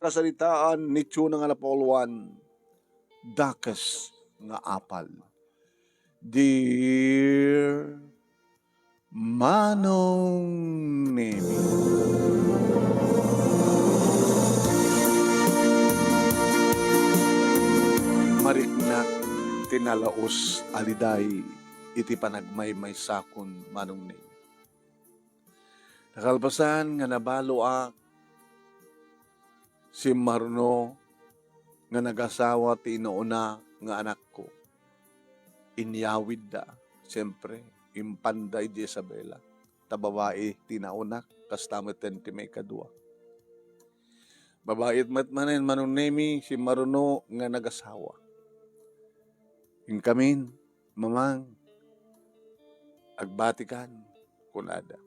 kasalitaan ni Tuna nga napolwan, dakas nga apal. Dear Manong Nemi, mariknak tinalaos aliday iti panagmaymay sakon Manong Nemi. Nakalpasan nga nabalo si Marno nga nag-asawa ti inuuna nga anak ko. Inyawid da, siyempre, impanday di Isabela. Tababae, tinaunak, kastameten ti may kadua. Babae matmanen Manong Nemi, si Marno nga nag-asawa. Inkamin, mamang, agbatikan, kunada.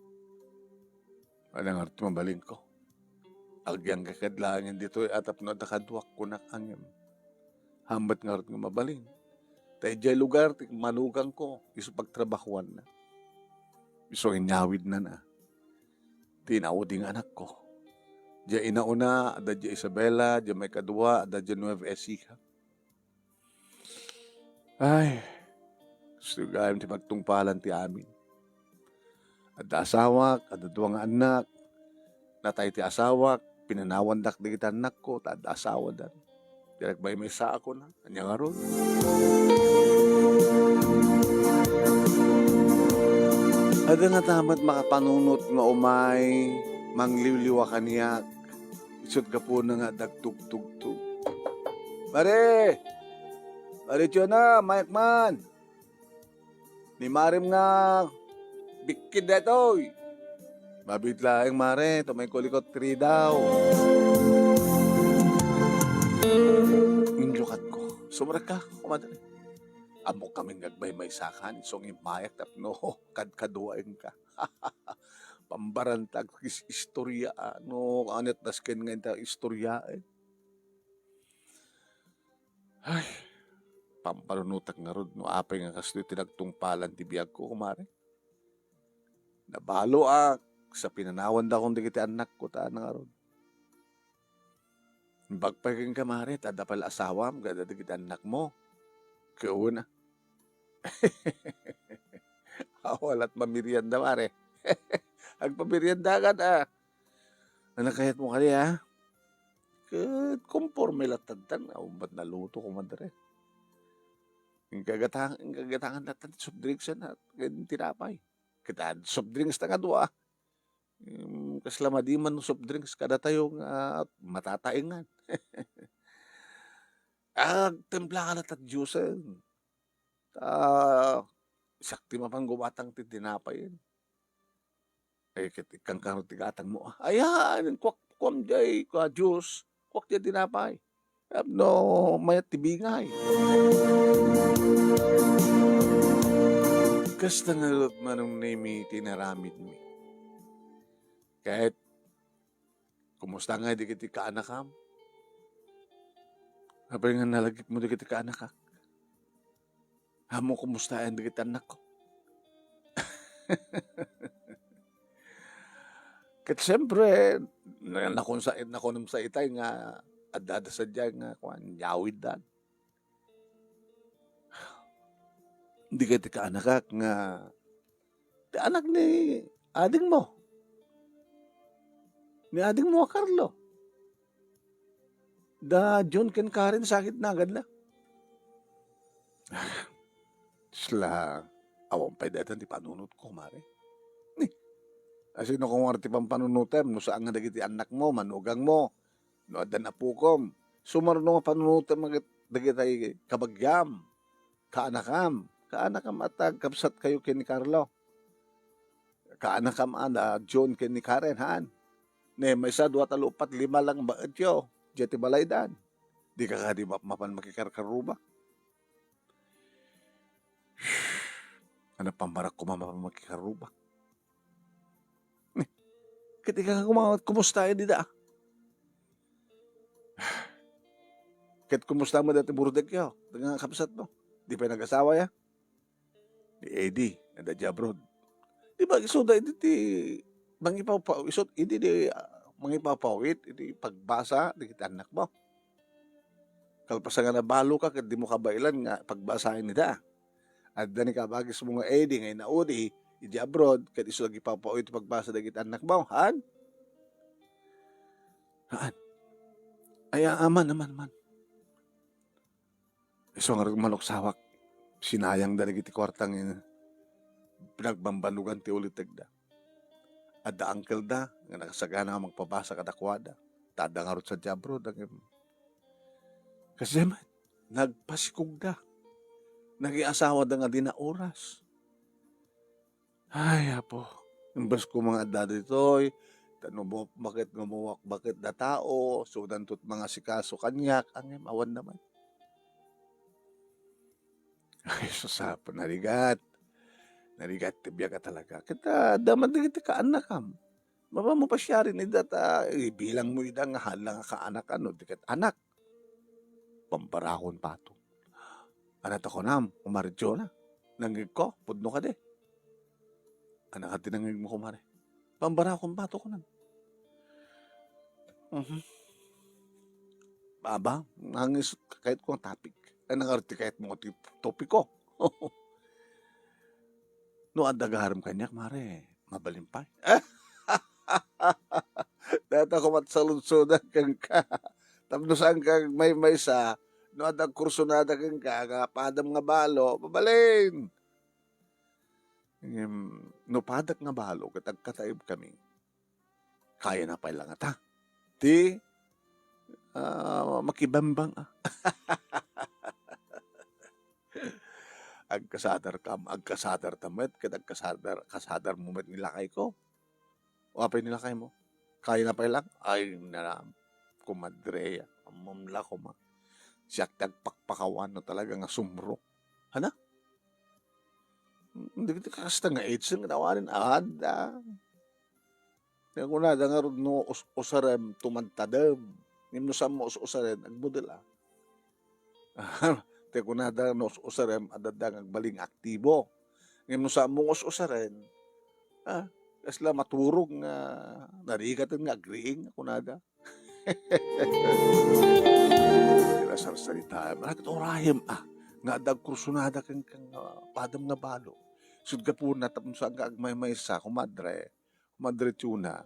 Walang arti mabaling ko. Agyang kakadlangan dito atap na nakadwak ko na angem. Hambat nga arti nga mabaling. Tayo dyan lugar, manugang ko, iso pagtrabahuan na. Iso inyawid na. Tinauding anak ko. Diyan inauna, ada diyan Isabela, diyan may kadua, ada diyan Nueva Ecija. Ay, gusto gayam ti magtungpalan ti amin. Ada asawak, ada duwang anak, natay ti asawak, pinanawandak di kita anak ko, tada asawa dan. Pinagbay may sa ako na, anya nga ron. Ada nga tamat makapanunot nga umay, mangliwliwa kaniyak, isot ka po na nga dagtug-tug-tug. Mare! Mare tiyo na, Mayakman! Ni Marim nga, bikid na ito. Mabitla ang mare, tumay kulikot 3 daw. Injukat ko, sumrak ka, kumadali. Amo kaming nagbay may sakan, song imayak tapno, kadkaduain ka. Pambarantag istorya, no, anit nasken nga ita istorya. Ay, pamparunutak nga rod, no, apay nga kastoy tinagtungpalan ti biyag ko, kumare. Nabalo sa pinanawan da kong digiti anak ko, taan nga rod. Bagpaging kamari, tada pala asawam, gada digiti anak mo. Kauna. Awalat mamirianda, mare. Agpamirianda ka na. Nanakayat mo kali, Conforme latatan, ba't naluto ko madre? Yung kagatangan natin, soft drinks na, ganyan tinapay. Kita, soft drinks na nga doa. Kaslamadi man soft drinks kada tayong matataingan. Templa ka na tatjusan. Sakti mapang gumatang tinapay. Ikang karot tigatang mo. Ayan, kwam jay, juice, kwak jay tinapay. No, mayat tibingay. Kasta nga Manong Nemi tinaramid mi. Kahit, kumusta nga di kiti kaanakam? Kapag nga nalagip mo di kiti kaanakak? Hamo kumusta yan di kiti anak ko? Kat siyempre, nakunom sa itay nga, adada sa dyan nga, nyawid dan. Hindi kiti kaanakak nga, di anak ni ading mo. Ni ading mo, Carlo. Da John ken Karen sakit na agad la. Sila, awang pa datan di panunot ko, mare. Asino kung arti pang panunutem, no saan nga dagiti anak mo, manugang mo, no adan apukom. Sumarno nga panunutem, dagiti kabagyam, kaanakam at kapsat kayo ken ni Carlo. Kaanakam John ken ni Karen, haan. Ne, may 1, 2, 3, 4, 5 lang baet yo. Jati balaydan. Di ka di mapan makikarkaruba. Ano pambarak ko mapan makikaruba? Ketika ka kumawat, kumusta di da? Ket kumusta mo dati burdek yo? Dengan kapsat mo. Di pa nag-asawa ya? Ni Eddie, nada abroad. Di ba, iso da, ti mangipaw pa, isot, hindi di mga ipapawit, iti pagbasa, di kita anak mo. Kalpasa nga nabalo ka, kat di mo kabailan nga pagbasahin nida. At dani ka bagis mga edi ngay naudi, iti abroad, kat iso lagi papawit pagbasa da kita anak mo, haan? Haan? Ay, aman, aman. Iso nga maluksawak, sinayang da iti kwartang pinagbambanugan ti ulit da. At da uncle da, nga nakasagana nga magpabasa kadakwada. Tada nga rin sa diabro. Kasi man, nagpasikog da. Nag-iasawa da nga di na oras. Ay, apo. Imbas ko mga dado ito'y, tanong bakit gumuwak, bakit da tao, sudan tot mga sikaso kanyak, ang awan naman. Ay, susapa, narigat. Narigat, tibya ka talaga. Kita, daman din kita kaanak kam. Maba mo pa siya rin, idata, bilang mo idang halang kaanak, ano, dikat anak. Pamparakon pato. Anak ako nam, umaridyo na. Nanggig ko, pudno ka de. Anak ka tinangig mo kumare. Pambarakon pato ko nam. Baba, nangis kahit ko ang topic. Ay nangarti kahit mo topic ko. No, adagaram kanyak, mare. Mabalimpay. Data ko matsalunsudan kang ka. Tapos ang kang may sa, no, adag kursunada kang ka, padam nga balo, pabalin. No, padak nga balo, katagkataib kami. Kaya na pala nga ta. Di, makibambang agkasadar kam, agkasadar tamet, kasadar mo met nilakay ko. O apay nilakay mo? Kaya na pala? Ay, naram. Kumadreya. Amamla ko ma. Siyak tagpakpakawan na talaga nga sumro. Hana? Hindi kita kakasta nga AIDS nga nawanin. Ada. Kaya ko na, nga rin no usarem tumantadam. Ngim no sam mo usaren, agbudel Te ko na da no usarem, adadang agbaling aktibo. Ngim no sam mo usaren, kasla maturog nga narigatan nga agriing ako na da. Sila sarsalita, bakit orayem nga adag kursunada kang padam nga balo. Sud ka po na tapos sa agmay-may sa kumadre tuna.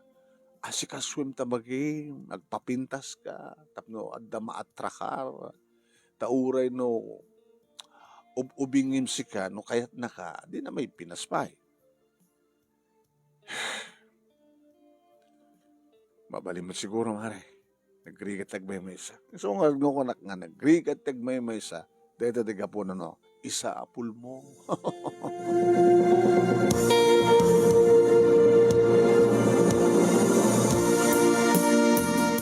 Asikaswim tabagi, nagpapintas ka, tapno adda maatrakar, tauray no ubingim si ka, no kayat na ka, di na may pinaspay. Mabalimot siguro, mare. Nagrigat tagmay may isa. So nga ko nga nagrigat tagmay may isa, dito diga po na no, isa apul mo.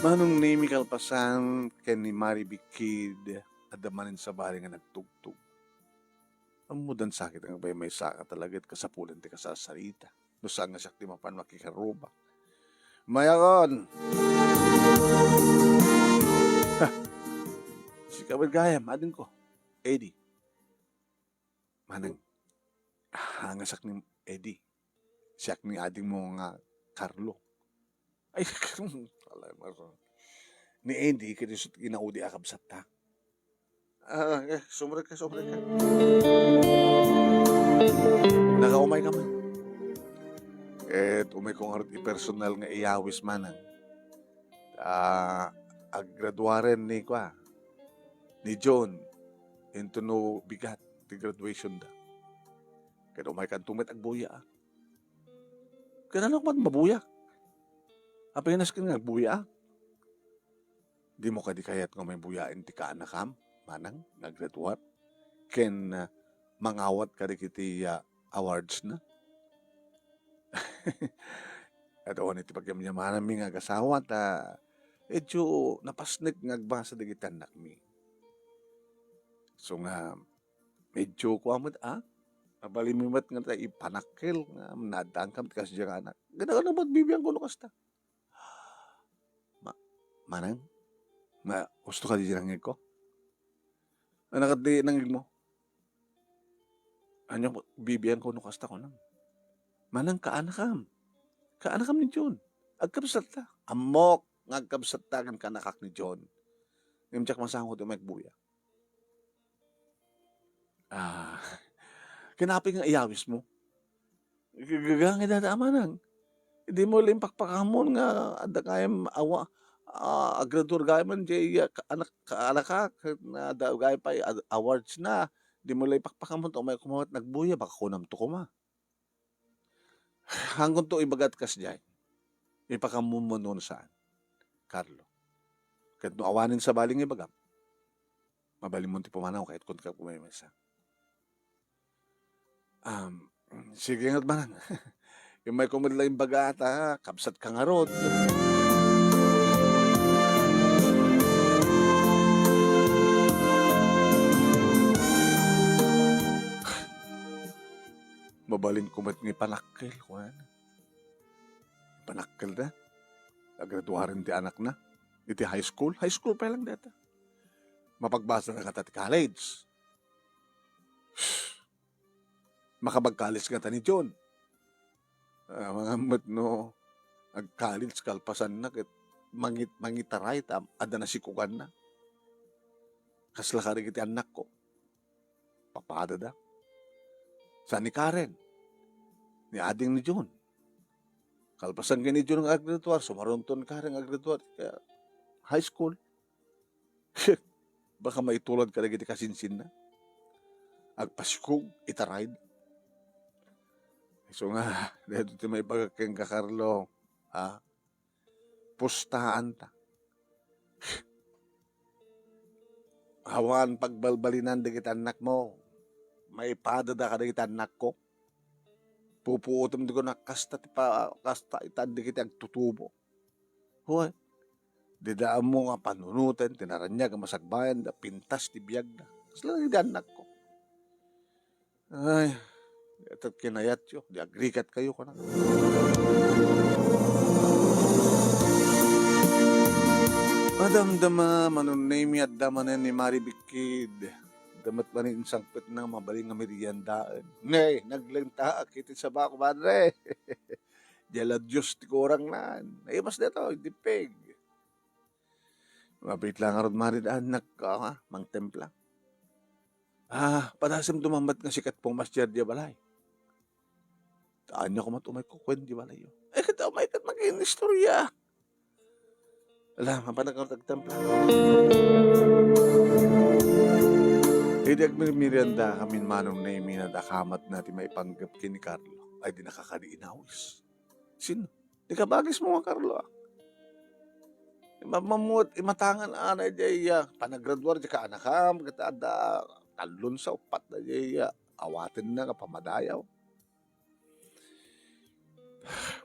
Manong name kalpasan ken ni Mari Bikid adamanin sa bari nga nagtugtog. Ang mudan sakit ang bay may saka talagat kasapulan ti kasasarita. No saan nga siya ti mapan makikaruba. Mayakon! Si kabagayam, adin ko. Eddie. Manang, hangasak ni Eddie. Siyak ni ading mo nga Carlo. Ay, ni Eddie, kinisot ginaudi akab sa ta. Sumre ka. Nakaumay ka man. Umay kong harap personal nga iyawis manang. Aggraduaren ni John, into no bigat, the graduation da. Kaya umay kan tumit agbuya. Kaya na naman mabuya. Apa yung naskin nga, buya? Di mo ka di kayat nga may buyain ti ka anakam, manang, naggraduat. Ken mangawat ka di kiti awards na. At awan iti pagyamyaman mi nga gasawa edyo napasnek nga agbasa di kita anak mi. So nga, medyo ko amad mabalimimat nga tayo ipanakil nga nadangkam ti kasi diyang anak. Ganda ka na magbibiyang ko lukas ta. Manang, gusto ka di nangig ko? Anak at di nangig mo? Ano, bibiyan ko nukasta ko nang. Manang kaanakam. Kaanakam ni John. Agkapsat ta. Amok ngagkabsat tagan kanakak ni John. Ngem jak masangkot yung magbuya. Ah, kinaping nga iyawis mo. Gagangin na nang. Hindi mo limpakpakamon nga ada kayam awa agrador gaya man jay anak ka na da gaya pa awards na. Di mo limpakpakamon to may kumawat nagbuya baka kunam to kuma. Hanggang to ibagat kas jay. Ipakamumo noon saan. Carlo. Kahit no awanin sa baling ibagam. Mabaling mo ti pumanaw kahit kung ka pumayamesa. Sige nga't man. Yung may kumadla yung bagata, kapsat ka nga rod. Mabalin kumat ng panakkel. Panakkel na. Agraduaran ti anak na. Iti high school. High school pa lang data. Mapagbasa na kata ti college. Makabag-college ka ta ni John. Mga mat no. Ag-college kalpasan na. Mangitaray. Ada na sikukan na. Kasla ka rin iti anak ko. Papada da. Sa ni Karen. Ni ading ni John. Kalpasan ka ni John ang agreduar. Sumarunton Karen ang agreduar. High school. Baka maitulad ka rin iti kasinsin na. Agpasikog. Itarayd. So nga. Dito may bagakeng ka Carlo. Pustahan ta. Hawan pagbalbalinan di kita anak mo. May padada ka di kita anak ko. Pupuutom di ko na kasta itan di kita agtutubo. Huwag. Didaan mo nga panunutan, tinaranya ka masagbayan, da pintas di biyag na. Kasla di anak ko. Ay, ito't kinayat yun. Di agrikat kayo ko na. Madamdama, manunaymi at damanan ni Maribikid. Damat ba ni insangpit na mabaling nga meriendaan. Nay, naglenta akiti sa bako, madre. Diyala Diyos ti kurang na. Ay, mas dito, dipig. Mabit lang arod maridaan, mang templa. Padasim dumambat nga sikat pong masjid di balay. Taan niya kumatumay ko, kwen di balay yun. Kata umay kat mag-inistorya. Alam, mapanag tagtempla. Hindi agmirienda kami manong na iminadakamat natin may panggap kini Carlo. Ay di nakakadiinawis. Sino? Di ka bagis mo nga Carlo Mamamut, imatangan anay jaya. Panagraduar di ka anakam. Kata ada talon sa upat na jaya. Awatin na ka pamadayaw.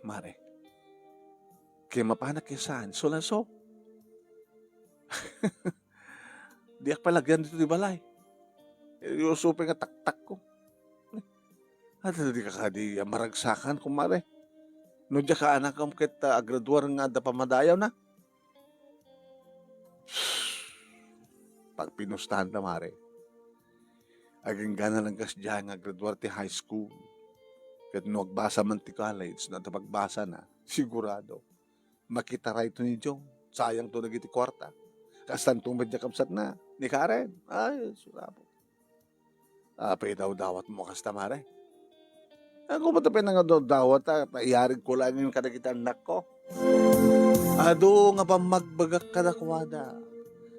Mare. Kaya mapanak kisaan. So. Diyak palagyan dito di balay. Iusupin nga taktak ko. At di ka kadi maragsakan kumare. No di ka anak kam kita agraduar nga da pamadayaw na. Pag pinustahan na mare. Aging gana lang kas diyan nga agraduar ti high school. Kat no agbasa man ti college na pagbasa na. Sigurado. Makita ito ni Jong. Sayang to nagiti kwarta. Kastan tumad niya kamsat na. Ni Karen. Ay, surabo. Daw-dawat mo kasta mare. Kung matapin nga dawat naiyarig ko lang yung kanagitan anak ko. Ado nga pa magbagak kadakwada.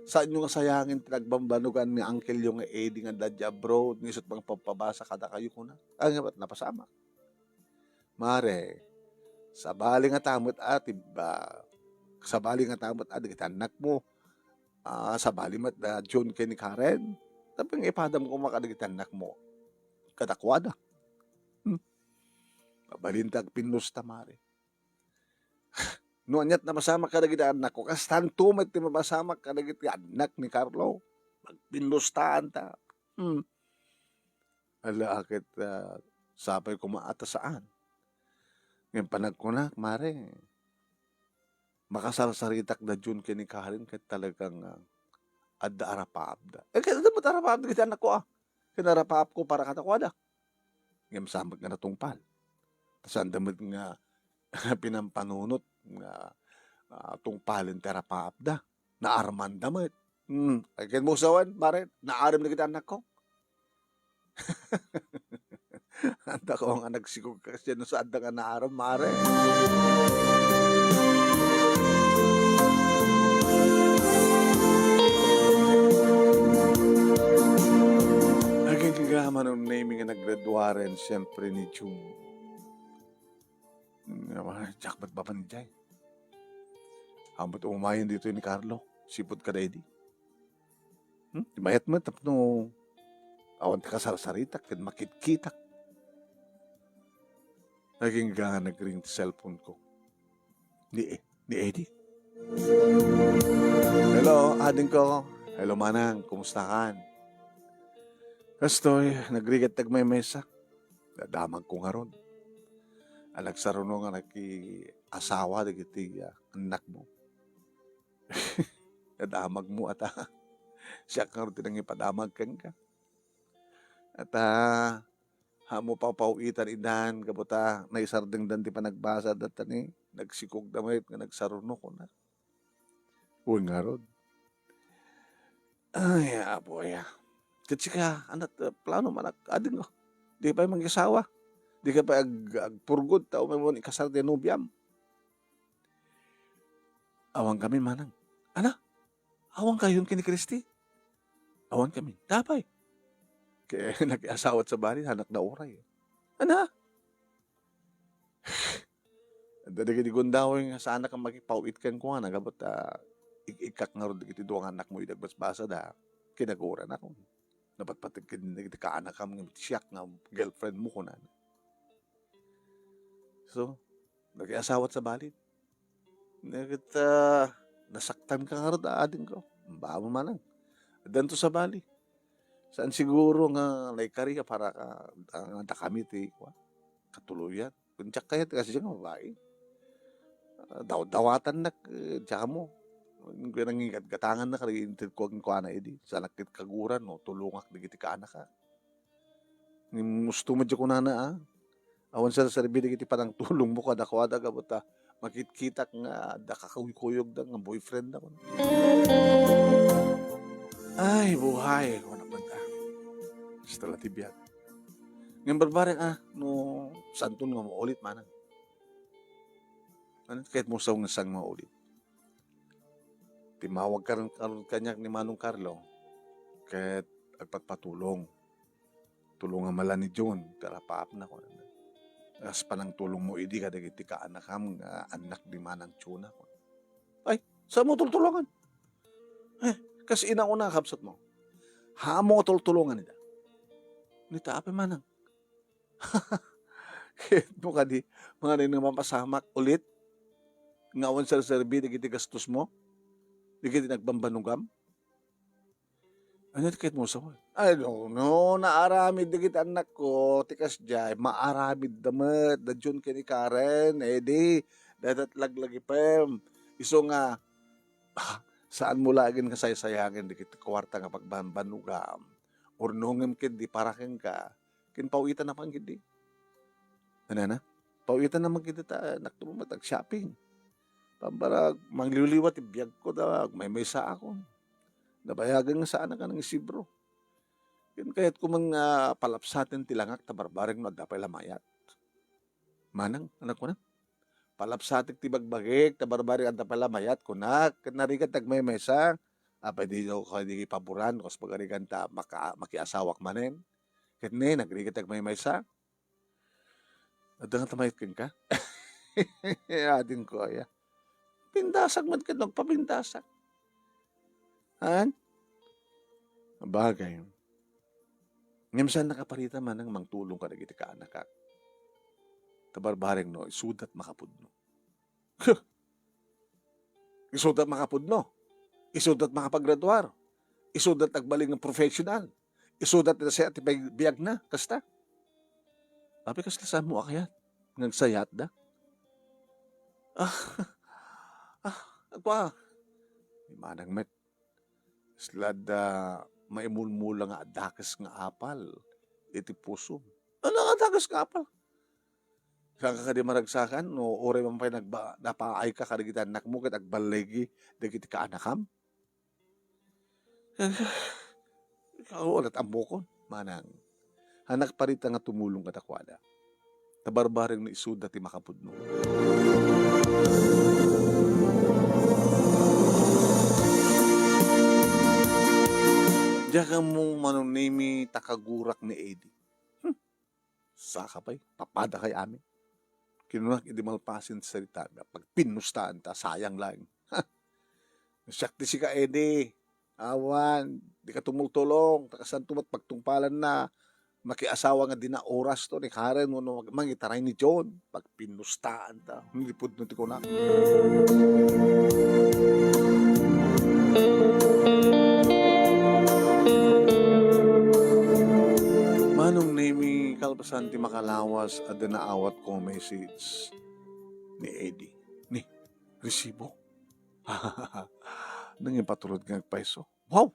Saan yung sayangin tinagbambanugan ni uncle yung Eddie nga dadya abroad. Nisot bang papabasa kada kayo ko na. Nga ba't napasama? Mare, sa bali nga tamot sa bali nga tamot kita anak mo. Sa bali mat na John Kenny Karen. Taping ipadam ko makadagitan anak mo. Kadakwada. Balintag pinusta mare. Nuanyat na masama kadagitan anak ko. Kastan tumit ti mabasama kadagitan anak ni Carlo. Magpinustaan ta. Ala akit sapay kumaata saan. Ngayon panagkunak mare. Makasarsaritak na John Kenny Karen kahit talagang adda arapabda. Kaya dapat arapabda kita anak ko Kinarapap ko para katakwada. Ngayon samag nga natungpal. Tapos ang damit nga pinampanunot nga Atong palentera paapda. Naarman damit. Ay ken mo usawan, mare, naaram na kita anak ko. Anta ko ang nagsikog kasi no sa adda nga naaram, mare. Naging kagaman ng naming nga naggraduaren, siyempre ni June. Jackpot ba pa ni Jay? Ambot umayan dito ni Carlo. Sipod ka ready. Mayat mo, tapno awan ka sarita, ken makitkitak. Naging nagring cellphone ko. Ni Eddie. Hello, ading ko. Hello, manang. Kumusta kan? Kastoy, nagrigat may mesa. Dadamag ko nga ron. Alagsaruno nga asawa di kiti anak mo. Dadamag mo at siya karon tinang ipadamag kang ka. At hamo pauitan idan kabuta naisardeng dan ti panagbasa datani nagsikog damit nga nagsaruno ko na. Uy nga ron. Ay, aboy. Kasi ka, anak, plano manak, ading ko. Di pa yung mag-isawa. Di ka pa agpurgod, tao may mo ikasal din nubyam. Awang kami manang. Ana, awang kayon kini Kristi. Awang kami. Tapay. Kaya nag-asawat sa bali, anak na oray. Ana. Dali ka di gundawin sa anak ang magipauit kang kuha na, kabot ikak nga ron dikiti doang anak mo idagbasbasa da, kinaguran ako. Dapat pati ka anak ka mga siyak nga girlfriend mo ko na. So, nag-asawat sa balid. Nasaktan ka nga rin ading ko. Bawa man lang. Danto sa bali. Saan siguro nga laikari ka para ka kami ti katuluyan. Kuntsak kaya kasi siya nga babae. Dawatan na tsaka mo. Nangingad gatangan na kari inted ko ang kuana edi. Sa nakit kaguran no, tulungak digiti ka anak ka. Gusto mo dyan ko na awan sa sarbi digiti panang tulong mo kada kwada kabata makitkitak nga dakakuyog da nga boyfriend na ko. Ay, buhay ko naman ta. Stala tibiyat. Ngayon barbareng no santun nga maulit manang. Ano kahit mo sa sang maulit. Timawag ka rin kanyak ni Manong Carlo kahit agpatpatulong. Tulungan mala ni John, karapaap na ko. As panang tulong mo, idi ka dagiti ka anak ham, anak di manang tuna ko. Ay, saan mo tultulungan? Kasi inauna kapsat mo. Hamo tultulungan nila. Nita api manang. Kahit mo ka di, mga rin naman pasamak ulit, ngawan sa serbi, dagiti gastos mo, dagiti nagbambanugam. Ano kahit mo sa ay, no, naaramid dagiti anak ko, tikas jay, maaramid damat, dadyon kini Karen, di, dadat laglagi pem. Iso nga, saan mo lagin kasaysayangin dagiti kwarta nga pagbambanugam, or nungem kindi para ken ka, kinpawitan na pang kindi. Ano na? Pawitan naman kita naktumatag shopping. Pambarag, mangliliwat, ibiyag ko daw, may sa ako. Nabayagan nga sa anak ka ng isibro. Yun kaya't kung mga palapsatin tilangak na barbareng nagdapay lamayat. Manang, anak ko na. Palapsatin tibagbagik na barbareng nagdapay lamayat ko na. Kanarigat nagmay mesa. Pwede daw ko hindi paboran. Kasi pagarigan ta makiasawak manin. Kaya nagrigat nagmay mesa. At nga tamayat ka? Atin ko ay. Pindasak man ka nagpapindasak. Han? Bagay. Ngayon saan nakaparita man ang mangtulong ka na giti ka anak ka. Tabarbareng no, isudat makapudno. Isudat makapudno. Isudat makapaggraduar. Isudat nagbaling ng professional. Isudat na siya at biyag na. Kasta. Tapi kasla saan mo akayat? Nagsayat da? Agwa. Manang met. Slad maimulmula nga adakas nga apal. Iti puso. Ano nga adakas nga apal? Saan ka di maragsakan, no oray man pa'y napaay ka kadagiti anak mo, ket agbalegi, dagiti kaanakam. Ulat ambokon, manang. Anak parita nga tumulong kadakwada. Tabarbareng na isuda ti makapudno. Diya ka mo manunimi takagurak ni Eddie. Saka pa'y, papada kay amin. Kinunak idi malpasin sa salita na pag pinustaan ta, sayang lang. Siyakti si ka Eddie. Awan, di ka tumultulong, takasan tumat pagtungpalan na, makiasawa nga di na oras to, ni Karen mo no, mangitaray ni John, pag pinustaan ta, hindi po nung tikunak. Manong nemi kalpasan ti makalawas at naawat ko message ni Eddie. Ni, resibo. Nang ipatulod ng paiso. Wow!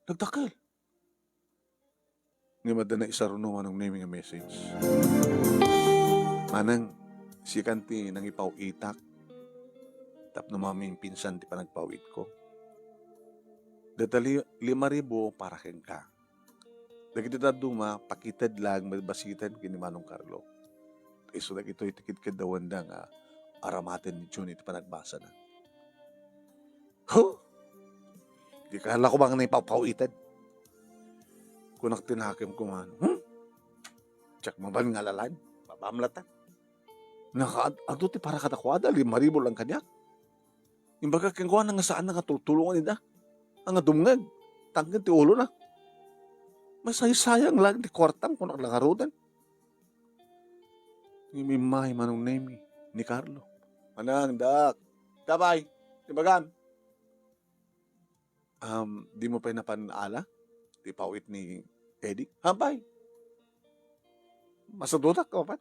Nagdakal. Nga madana isa rin manong nemi nga message. Manang, si kanti nang ipaw itak. Tap na maming pinsan ti panagpawit ko. Datali 5,000 para ken ka. Dagiti duma, pakitad lang, mabasitan kini Manong Carlo. Iso ito'y tikit kadawan da nga aramatin ni June iti panagbasa na. Huh? Di kala ko bang naipapawitan. Kunak tinakim ko man. Tsak maban nga lalan, babamlatan. Naka-ado ti para kadakwada, 5,000 lang kanyak. Imbaga kengkuha na nga saan na nga tulungan nida. Ang dumngag, tanggan ti ulo na. Masayang lang di kwartang kung nakalakarudan. Imimay manong nemi ni Carlo. Manang, dak. Dabay, tibagan. Di mo pa napanala? Di pawit ni Eddie? Hambay. Masadudak ka pa?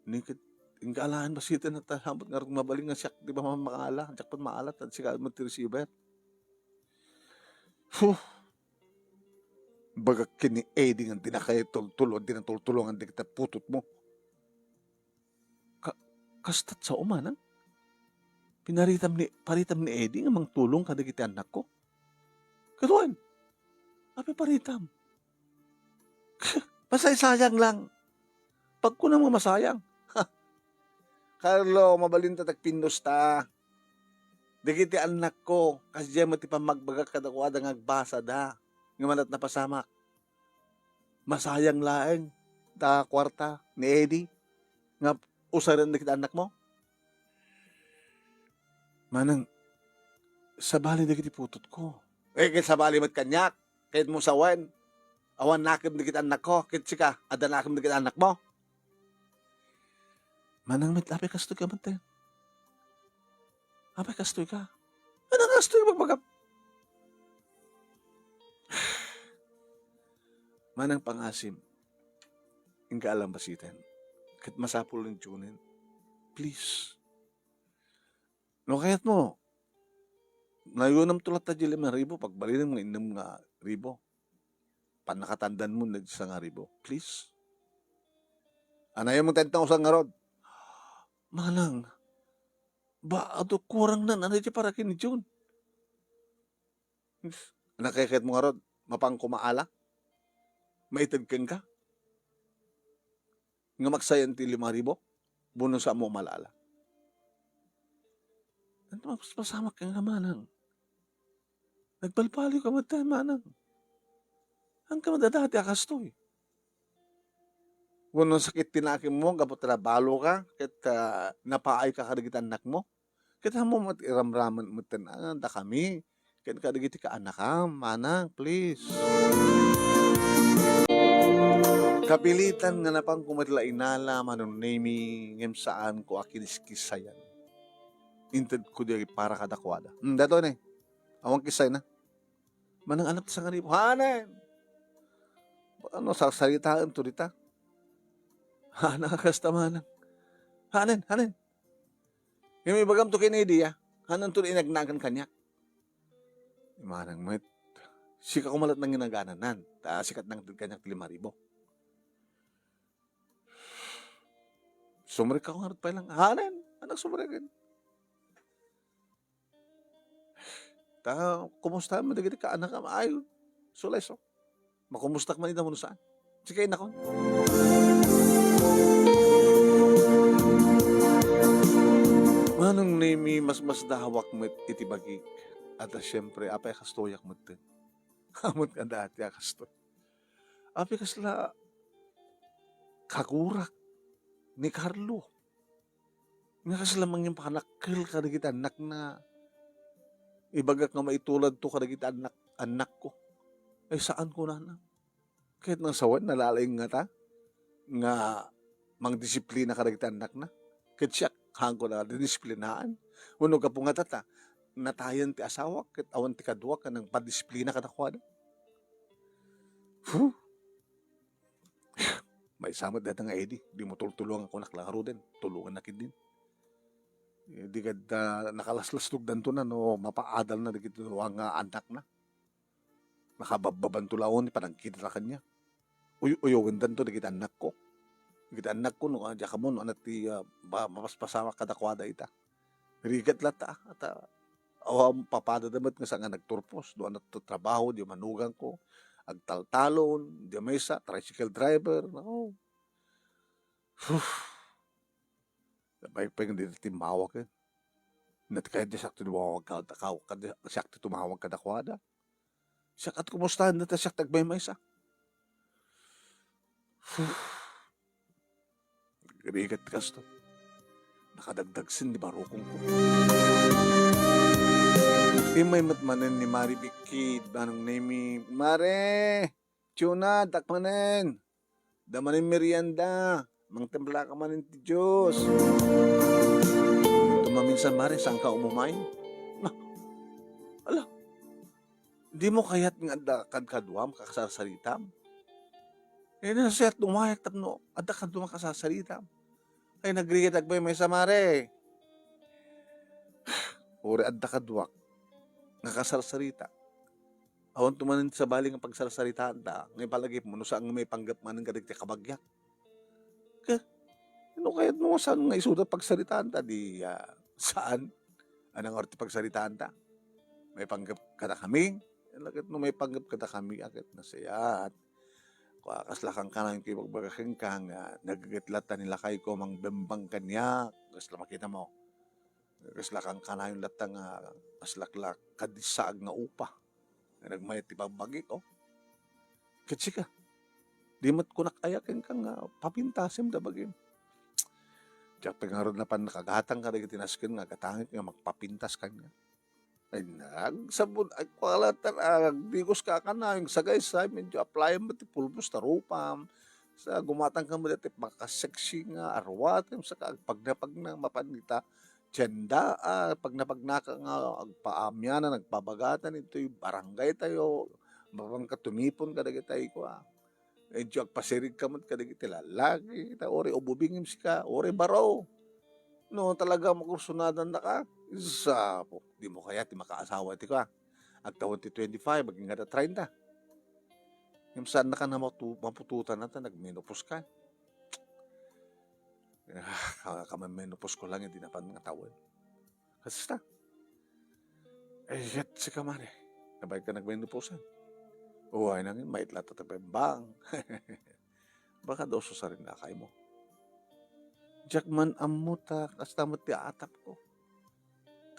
Nikit, ingkalahan ba sita na tahamot nga rin mabaling nga siyak, di ba makala? Siyak pa maalat at siya mag-receiver. Baga kini Eddie nga dinakay tultulon, dinatultulungan di kita putot mo. Kastat sa umanang? Paritam ni Eddie nga mang tulong kada kita anak ko. Katuan, api paritam. Masay-sayang lang. Pag ko nang masayang. Carlo, mabalinta tagpindos ta. Dagiti anak ko, kasi diyan matipang magbaga kadakwada nga agbasa da. Nga manat na pasamak. Masayang laeng ta kwarta ni Eddie. Nga usaran na kita anak mo. Manang, sabali na kiti putot ko. Kaya sabali mat kanyak. Kahit mo sawan. Awan nakam na kita anak ko. Kahit sika, ada nakam na kita anak mo. Manang mitlapi kastoy ka man tayo. Apay kastoy ka. Anong kastoy magmagap? Manang pangasim. Ingka alam basitan. Kahit masapul ng tunin. Please. No kaya't mo. Nayunam tulat ta 5,000. Pagbalin mo inam nga 1,000. Panakatandan mo na sa nga 1,000. Please. Anayon mo 10,000 nga rod. Manang. Ba, ato kurang na. Ano di para kini June? Nakikit mo nga rod. Mapang kumaala. Maitag kang ka. Nga magsayan ti 5,000. Buno sa mo malala. Ano masamak ka nga manang? Nagbalbali ka matay manang. Ang ka madadati akastoy. Kung sakit tinakim mo, gabot na balo ka, kaya napaay ka kadagitan anak mo, kaya mo matiramraman mo da kami, kaya kadagiti ka anak ka, manang, please. Kapilitan nga napang kumadla inala, manong nemi, ngem saan ko akiniskisayan. Inted ko di para kadakwada. Dato na awang kisay na. Manang anak sa ngaribo, hanan! Ano, sasalitaan to dita? Nakakasta manang. Hanan. Yung may bagam to kinidi, hanan to inagnagan kanya. Manang, may sika kumalat ng ginagananan. Sikat ng kanyak 5,000. Sumrek ako nga pa lang. Hanan, anak sumrekin. Kumusta mo dagiti ka anak ka maayo. Sulay so. Makumustak man ita mo saan. Sige na ko. Manong name mas dahawak mo itibagik. At siyempre, apay kastoyak mo din. Amot ka dati kastoy. Apay kasla kagurak ni Carlo. Nga kasla mangyang panakil ka na kita anak na ibagak nga maitulad to ka na kita anak ko. Ay saan ko na na? Kahit nang sawan, nalalayng nga ta. Nga mang disiplina ka na kita anak na. Kahit siya, hangko na didisiplinaan. Uno ka po nga tata, natayan ti asawa, kahit awan ti kadwa ka ng padisiplina ka na kwa na. May samad data nga Eddie, di mo tulungan ako naklaro din. Tulungan na din. Di ka nakalaslaslog danto na no, mapaadal na dito ang anak na. Nakababantulaon, panangkita na kanya. Uyugan danto dito anak ko. Kita anak ko no, adya ka mo no, anati mapaspasama kadakwada ita. Rigat lata, at awam papada damat nga sa nga nagturpos, doon at trabaho, di manugang ko, agtaltalon, di mesa, tricycle driver, no. Baik-baik hindi timawag eh. Kahit di sakto tumawag ka, sakto tumawag ka dakwada. Siyak at kumustahan na ta siyak tagbay mesa. Rigat kasto. Nakadagdag sin di barukong ko. May matmanen ni Mari Bikid, banong name Mare, tuna, takmanen, damanin merienda, mang tembla ka manin ti Diyos. Tumaminsan Mare, saan ka umumay? Ala, di mo kayat nga kadkadwam kakasasaritam? Nasayat lumayak tapno, adda kadwam kakasasaritam. Ay nagrigat agbay may Mare. Uri adda kadwak. Nakasarsarita. Awan tumanin sa baling ang pagsarsaritaan ta. Ngayon palagi mo, no saan may panggap man ng kadigti kabagyak. Ano kaya't mo saan nga isuda pagsaritaan ta? Di saan? Anong orti pagsaritaan ta? May panggap kada kami. Lagit no may panggap kada kami. Akit na siya. At kaslakang ka na yung kibagbagaking ka nga nagagitlat ta nila kay ko mang bembang kanya. Kasla makita mo. Kaslakang ka na yung latang kaslaklak kadisaag nga upa. Nagmayat ti pagbagi ko. Kitsi ka. Di mat ko nakayakin ka nga papintasim da bagim. Diyak pengarod na pan nakagatang ka na itinaskin nga katangit nga magpapintas ka nga. Ay nagsabon ay kwalatan digos ka na yung sagay sa medyo apply mo ti pulbos ta rupam. Sa gumatang ka mo dati makaseksi nga arwatem sa pagdapag na mapanita. Tiyenda, pag napagnaka nga, agpaamya na, nagpabagatan, ito'y barangay tayo, mapang katumipon ka dagit tayo ko. Medyo agpasirig ka mo ka dagit lalagi, ori ububingim si ka, ori baro. No, talaga makursunadan na ka. Isa po, di mo kaya, di makaasawa iti ka. Agtawon ti 25, maging nga 30. Yung saan na ka na mapututan na ta, nagmenopos ka. Kamamenopos ko lang, hindi na pa nga tawon. Kasi yet si kamari. Nabay ka nagmenoposan. Uway nang yun, mait lata bang. Baka daw sa rin na kay mo. Jackman amuta, kastamot ti atap ko.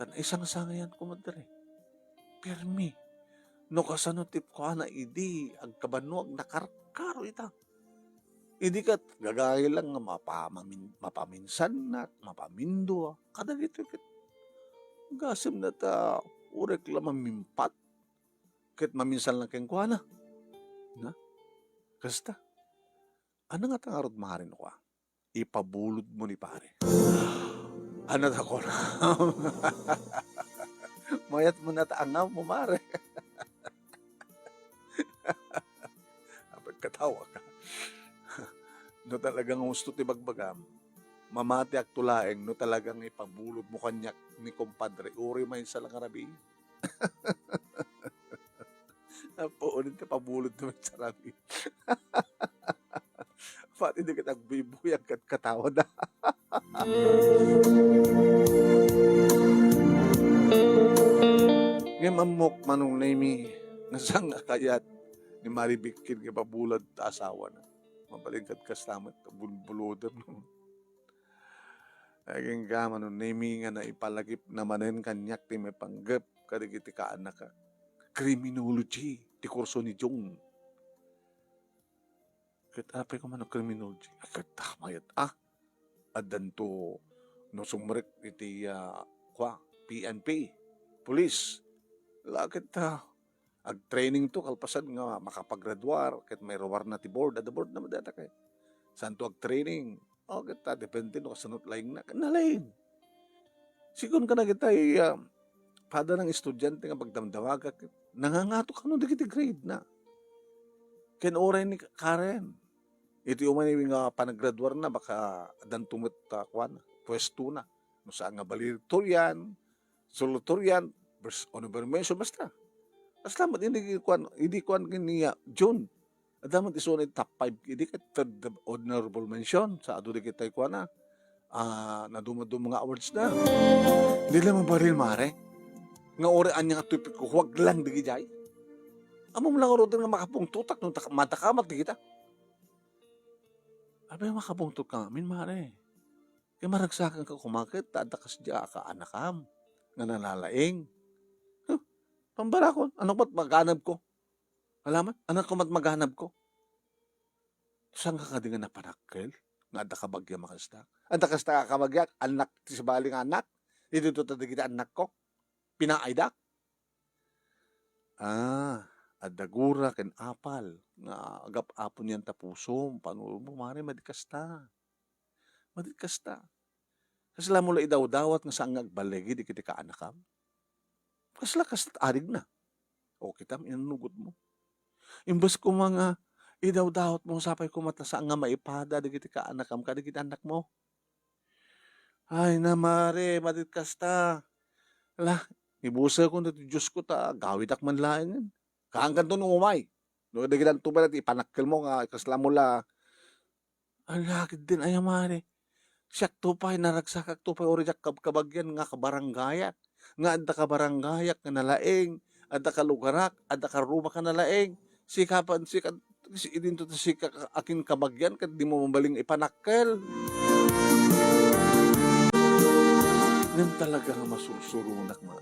Tan isang sangayan ko madre. Pirmi. No kasano tip ko na idi, agkabano, nakarkaro ita. Hindi ka gagaya lang nga mapaminsan na, mapamindo. Kada dito kit gasim na ta urek lang mamimpat. Kit maminsan lang keng kuha na. Na? Kasta. Ano nga tangarod maharin ko ipabulod mo ni pare. Ano na ko na? Mayat mo na taangaw mo mare. Pagkatawa ka. No talagang gusto ti bagbagam, mamati ak tulaeng no talagang ipabulod mo kanyak ni kompadre, uri may isa lang arabi. Napaunin ti pabulod naman sa arabi. Pati di kita bibuyag kat katawa na. Ngem amok manong nami nasang kayat ni Maribikin nga babulad ta asawa na. Mabalingkat kastamat bulbulodem no. Aging ka manong nami nga na ipalagip namanen kanyak ti may panggap kadigiti ka anak ka. Criminology ti kurso ni Jong. Kat apay ko man criminology. Kat tamayat adanto no sumrek iti PNP, police. Lakit ag-training to kalpasan nga makapaggraduar ket may rawar na ti board, the board na madata kay. Santo ag-training. O kita depende no kasanot laing na kanalain. Sigun ka na kita pada ng estudyante nga pagdamdamaga nangangato ka no dikiti grade na. Ken oray ni Karen. Iti umani nga panagraduar na baka dan tumut pwesto na. No saan nga valedictorian, salutatorian, honorary mention basta. Aslamat hindi kuan niya June. Adamat iso ni top 5 hindi ka third honorable mention sa adu di kita kuan na. Nadumado mga awards na. Hindi lang mabaril mare. Nga ori anya nga tupik ko huwag lang di gijay. Amom lang oro nga makapong tutak nung matakamat di kita. Abay makapong tutak min mare. Kaya maragsakan ka kumakit, tadakas diya ka anakam, nga nanalaing. Pambara ko, anak ba't maghanap ko? Alaman, anak ko ba't maghanap ko? Saan ka di nga napanakil? Nga ada ka bagya makasta? Ada kasta ka bagya, anak, tisabaling anak? Dito to kita anak ko? Pinaaydak? Adagura ken apal, nga agap apon yan tapusom, paano mo mare madikasta? Madikasta. Kasla mo la idaw-dawat nga saan agbalegi di kiti ka anakam. Kasla kastat arig na. O kitam inanugot mo. Imbas ko mga idaw-dawat mo sapay kumata saan nga maipada di kiti ka anakam ka di kiti anak mo. Ay na mare, madikasta. Ala, ibusa ko na Diyos ko gawid ak man lain. Kaangkan to nung umay. No, di kita tubal at ipanakil mo nga kasla mo la. Ala, din ay mare. Siyak tupay naragsak tupay orijak kabagyan nga kabaranggayak. Nga adda kabaranggayak nga nalaeng, adda kalugarak, adda karuma ka nalaeng. Sikapan idinto to sika akin kabagyan kat di mo mabaling ipanakkel. Ngem talaga nga masusurunak man.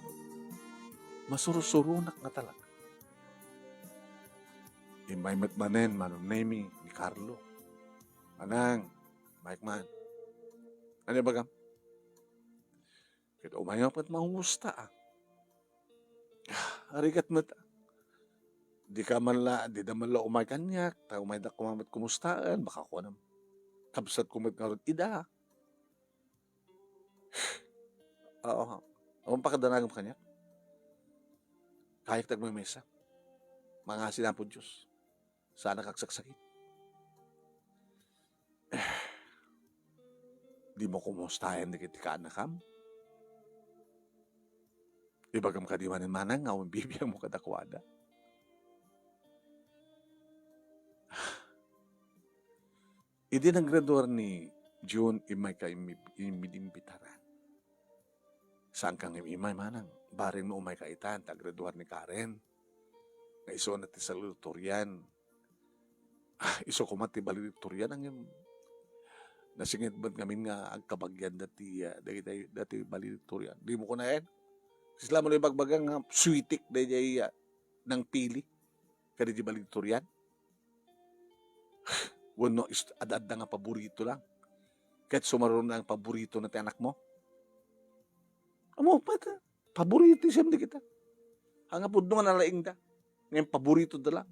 Masusurunak na talaga. Imay matmanen manong name ni Carlo. Anang, Mike man. Ano ba gam? Kaya umayaw pa't maungusta Arigat mata. Di naman la umay kanyak. Ta umay da kumamat kumustaan. Baka ko nam. Kabsat kumat nga ron. Ida. Oo. Ang pakadanagang kanyak. Kayak tagmamesa. Mga sinapod Diyos. Sana kaksaksakit. Di mo kumustahin di kiti ka anakam. Ibagam ka di manin manang nga bibiyang mo kadakwada. Idi nang graduar ni June imay ka imidimbitaran. Saan kang imay manang? Baring mo umay kaitan, graduar ni Karen. Nga iso na ti salutatorian. Iso ko mati valedictorian ang nasingit ba't ngamin nga agkabagyan dati valedictorian. Di mo ko na yan. Sila mo na ibagbagang nga sweetik dahil ng pili. Kaya di valedictorian. Wano adad nga paborito lang. Kahit sumaroon na ang paborito na ti anak mo. Amo pa ta. Paborito siya di kita. Hanga po doon nga nalaing da. Ngayon paborito da lang.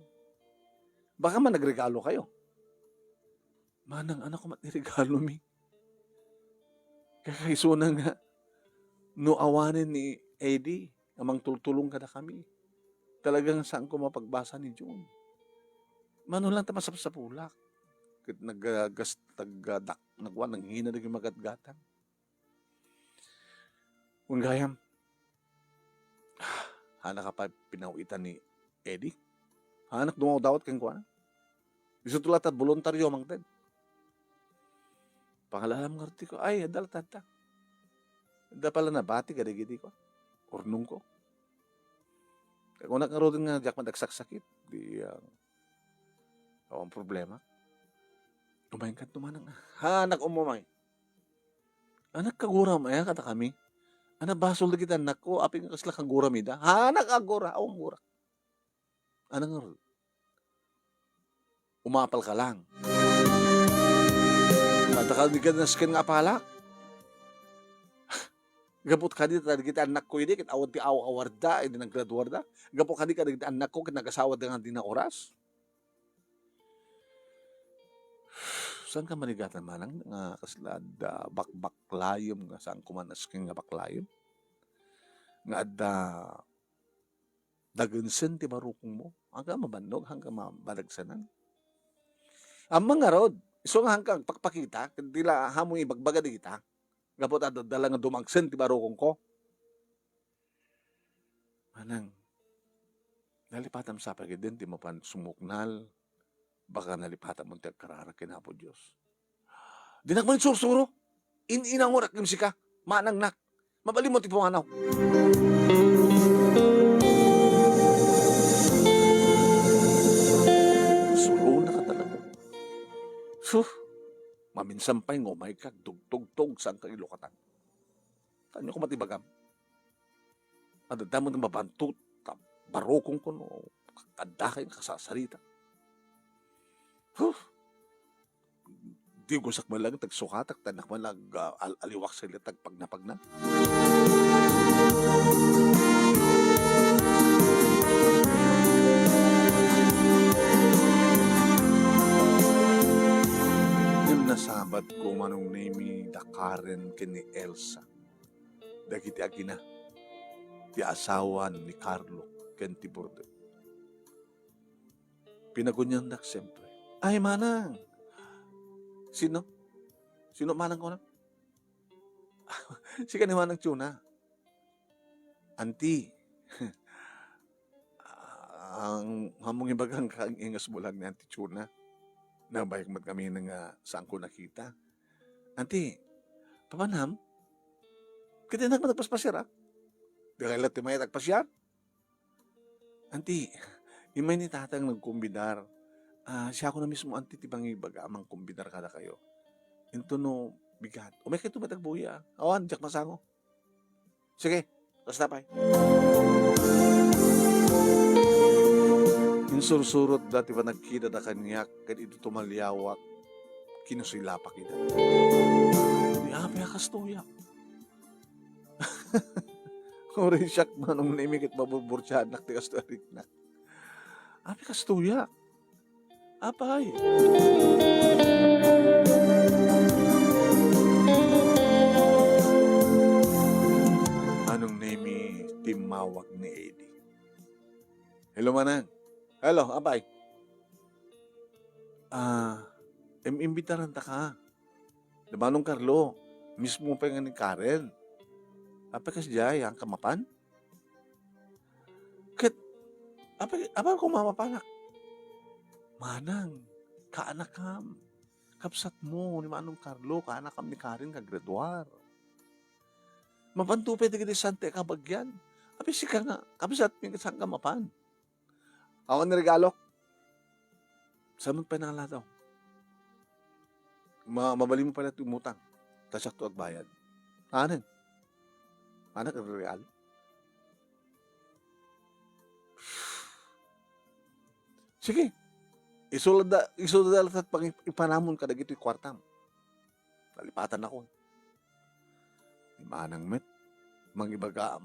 Baka man nagregalo kayo. Manang anak ko mat nirigalo mi. Kakaiso na nga. No awanin ni Eddie. Amang tultulong ka na kami. Talagang saan ko mapagbasa ni June. Mano lang tamasap sa pulak. Kit nagwan, nanghina naging magatgatan. Kung gayam, hanak ka pa pinawitan ni Eddie. Hanak dumaw dawat kang kuwan. Iso tulat at voluntaryo mang ten. Pangalalam ngarti ko, ay, adal tata. Da pala nabati gadi ko. Urnong ko. Kung nakaroon nga, diyak madagsaksakit. Di, ang problema. Kumain ka tumanang. Anak umumay. Anak kagura maya kata kami. Anak basol na kita anak ko. Aping kasla kagura mida. Anak agura. Awang gura. Anak nga umapal ka lang. Matakal di ka na skin nga palak. Gapot ka di kita anak ko hindi. Kit awad ti awarda. Hindi naggraduarda. Gapot ka di ka anak ko. Kit nag-asawad nga di na oras. Saan ka manigatan manang nga kaslad bakbaklayom nga saan kumanasking nga baklayom? Nga adda dagansen ti marukong mo. Hanggang mabanog, hanggang mabalagsanan. Ang mga rod, iso nga hanggang pakpakita, dila hamong ibagbaga di kita, gapot adda dala nga dumagsen ti marukong ko. Manang, nalipatan sa pagidin, ti mapan sumuknal, baka nalipatan mo ti karara kinapo Diyos. Di nakman sursuro. Inang orak yung sika. Manang nak. Mabali mo ti pumanaw. Suro na ka talaga. Maminsan pa yung umay ka. Dugtog-tog saan ka ilokatan. Tanyo ko matibagam. Adadamon na mabantut. Barokong ko no. Kadakay kasasarita. Di ko sak malang tagsukatak tanak malang aliwak sa litag pagna. Yung nasabat ko manong name da Karen kini Elsa. Dagiti agina. Ti asawan ni Carlo ken ti Bordo. Pinagunyandak siyempre. Ay manang. Sino? Sino manang ko na? Si ni manang Tuna. Auntie. Ang hamong ibagang kang ingas bulan ni Auntie Tuna. Nabayag mat kami ng saan ko nakita. Auntie, papanam? Kita nagpaspasira. Di kailat ti may tagpasyar. Auntie, imay ni tatang nagkumbidar. Siya ako na mismo anti tibang ibaga amang kumbinar kada kayo. Ito no bigat. Umay kayo tumatagbuya. Awan, jak masango. Sige, basta pa. Insursurot dati pa nagkita da kanyak kad ito tumalyawak kinusilapak ita. Di api akastuya. Ori siyak manong nimikit maburbursihan nak tigas tarik na. Api kastuya. Apay? Anong name timawag ni Eddie? Hello manang. Hello, apay? Imbitaran ta ka. Nabanong Carlo. Mismo pa nga ni Karen. Apay kasi jay, ang kamapan? Kat, apay ko mamapanak? Manang, kaanak kam. Kapsat mo ni Manong Carlo, kaanak kam ni Karen kagraduar. Mapantupe di sante kabagyan. Abi sika nga, kapsat mi kasang kamapan. Ako ni regalo. Saan mo pa nangala daw? Mabali mo pala tumutang. Tasak to at bayad. Anan? Anak ang regalo. Sige. Isulad at pang ipanamon ka dagito yung kwartam. Nalipatan ako. Manang met. Mangibaga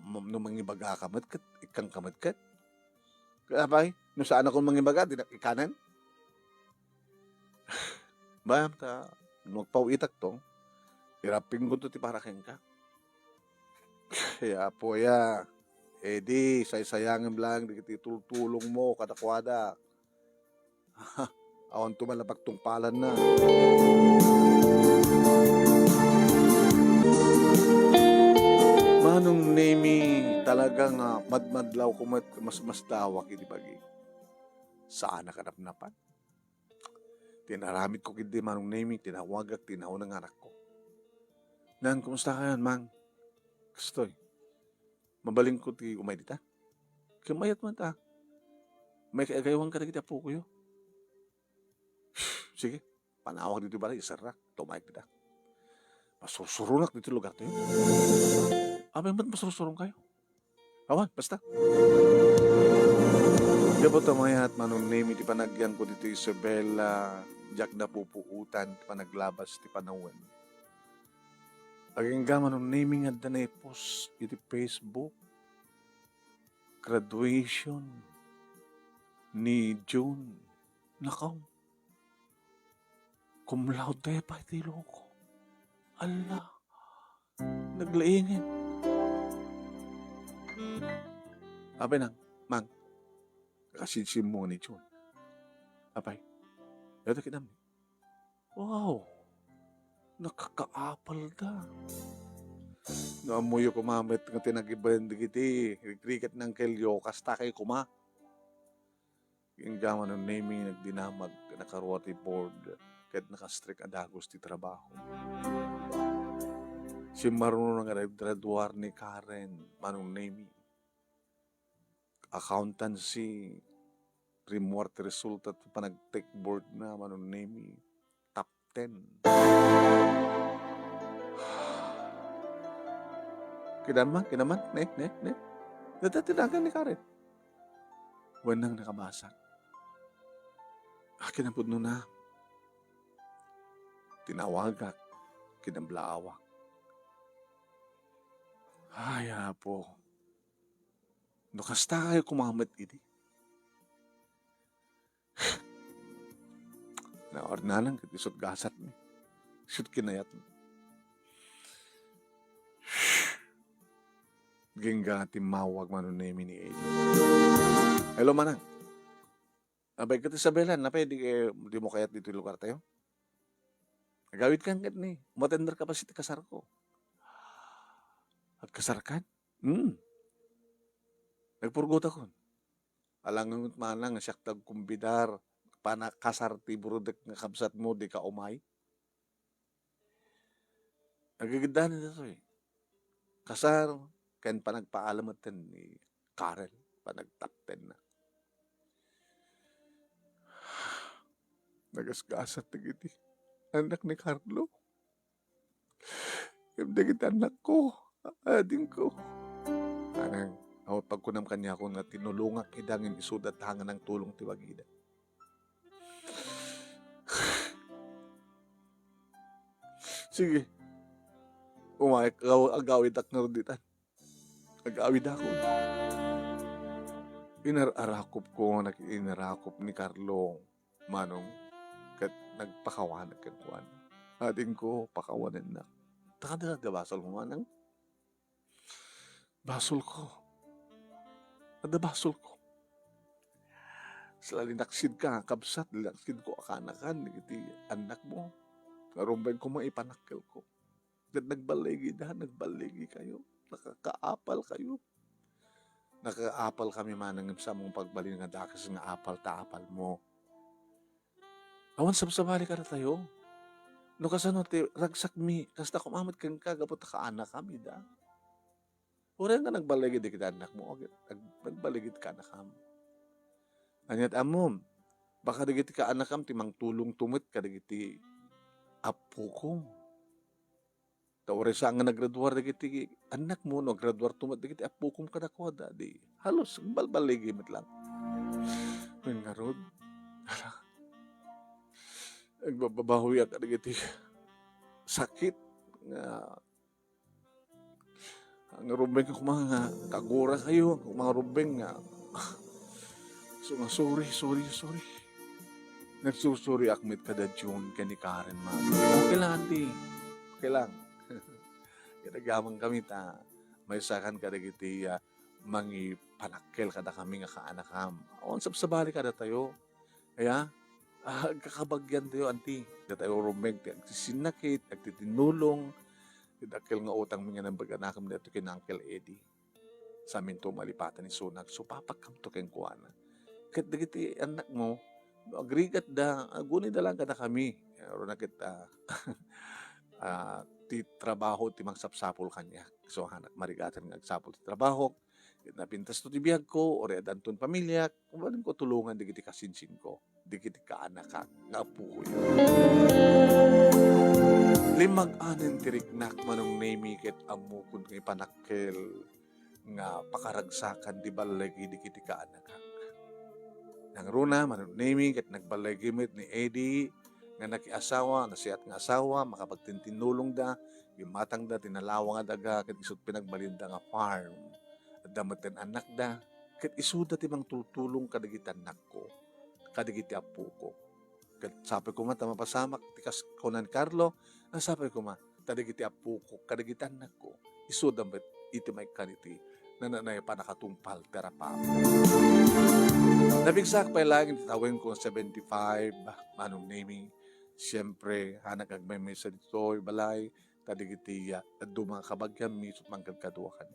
kamatkat. Ikang kamatkat. Kaya ba? Nung saan ako mangibaga, ikanan? Bayam ta. Magpawitak tong. Irapin ko to ti paraking ka. Kaya po ya. Di, sayangin lang. Di tulong mo kadakwada. Awan tumalabag tong palan na. Manong name talagang madmadlaw ko mas dawak iti bagi. Saan nakanapnapan? Tinaramit ko kindi manong naming, tinawagak, tinaw ng anak ko. Nang, kumusta ka yan, mang? Kastoy, mabaling ko ti umay dita. Kamayat man ta. May kaagayawang ka na kita po kuyo. Sige, panawag dito ba rin, isarak, tumayag dita. Masusurunak dito lugar tayo. Abay, ba't masusurong kayo? Awan, basta. Dapat tamayat manong name, iti panagyan ko dito Isabela, Jack na pupuutan, ti panaglabas, ti panawen. Aging gaman ng naming at na post iti Facebook. Graduation ni June. Nakaw. Cum laude pa iti loko. Ala. Naglaingin. Abay nang, mang. Kasinsim mo ni June. Abay. Ito kinam. Wow. Nakakaapal da. Naamuyo kumamit nga tinagiban digiti. Kriket ng kelyo. Kasta kay kuma. Yung gaman ng naming nagdinamag. Nakaruwati board. Kahit nakastrick adagos ti trabaho. Si marunong nga naggraduar ni Karen. Manong naming. Accountancy. Remort result at panag-take board na manong naming. Top 10. Kinaman, ne. Natatinagan ni Karen. Wanang nakabasa. Akin ang pudno na. Tinawagak. Kinamlaawak. Ay, po. Nakasta kayo kumamat ini. Naornanan kat isot gasat ni. Isot kinayat ni. Gingga timawag manunemi ni Eddie. Hello manang. Abay ka Isabela, napay di mo kayat dito lugar tayo? Nagawid kan kat ni. Matender ka pa si kasar ko. At kasar kan? Nagpurgot ako. Alangang manang siyak tagkumbidar. Panakasar ti burudek nga kabsat mo di ka umay. Nagaganda na ito eh. Kasar, kan panagpaalamatan ni Karel, panag-top 10 na. Nagasgasat na giti. Anak ni Carlo. Yung dagit anak ko. Ading ko. Anang, pagkunam kanya ko nga tinulungak idangin isudat hangan ng tulong tiwagida. Sige. Umayag, agawid ak naruditan. Agawid ako. Inarakop ko, inarakop ni Carlo, manong, kat nagpakawanag kan kuwan. Ating ko, pakawanan na. Taka na basol mo manang. Basol ko. Basol ko. Sila linaksid ka, kabsat, linaksid ko akanakan, iti anak mo. Narumbay ko maipanakil ko. At nagbaligi kayo. Nakakaapal kayo. Nakakaapal kami manang sa mong pagbalin nga dakas nga apal ta-apal mo. Awan sabsabali ka na tayo. No kasano ti ragsak mi. Kasta kumamat kang kagapot ka anak kami da. Ura nga nagbaligid kita anak mo. Nagbaligid ka anak kami. Anyat amom. Baka digiti ka anak kami timang tulong tumit ka digiti apo ko. Tawari sa nga nagraduar digiti anak mo no graduar tumat digiti apo kong kadakwada di halos balbaligi mit lang. Men ngarod. Nagbababahoy ka digiti sakit nga rubeng ko mga kagura kayo mga rubeng nga so nga sorry nagsusuri akmit kada June kani Karen ma okay lang di okay lang kinagamang kami ta may sakan kada giti mangi panakkel kada kami nga kaanakam on sabsabali kada tayo kaya kakabagyan tayo anti kada tayo rumeg ti agsisinakit agtitinulong tidakkel nga utang mga nang baganakam dito kina Uncle Eddie sa amin to malipatan ni Sunag so papakam to ken kuana ket dagiti anak mo agrigat da, guni da lang kada kami. Aron na kita ti trabaho ti mangsapsapol kanya. So hanak marigatan nga agsapol ti trabaho. Napintas to ti biyag ko, ore adanton pamilya, kumanin ko tulungan di kiti kasinsin ko, di kiti kaanakak, nga apo ko yun. Limag anen tiriknak manong name ket amukod nga ipanakkel nga pakaragsakan di balay di kiti kaanakak. Nang runa manong name ket nagbalay gimit ni Eddie nga nakiasawa, nasiyat nga asawa, makapagtintinulong da, gimatang da, tinalawa nga daga, ket isut pinagbalinda nga farm. At damaten anak da, ket isuda ti mang tutulong kadagiti anak ko, kadagiti apo ko. Ket sabi ko ma, tamapasamak, tikas konan Carlo, sabi ko ma, kadagiti apo ko, kadagiti anak ko, isuda met iti may kaniti, nananay pa nakatumpal, terapa. Nabigsak pa lang tawin ko 75 manong naming siyempre hanag agmay may sa dito balay kadigiti dumang kabagyan misut mangkad kaduakan.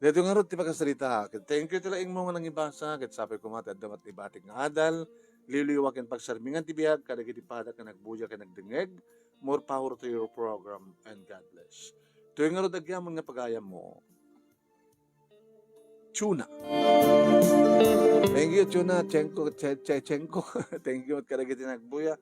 Dito nga ron ti pagkasalita thank you tila mo nga nang ibasa ket sabi ko mata damat ibatik nga adal liliwakin pagsarmingan ti biag kadigiti padak nga nagbuya ken nagdengeg more power to your program and God bless. Tuyo nga ron agyamon nga pagayam mo Tuna. Thank you, Tuna. Chenko. Thank you at kadagiti nagbuya.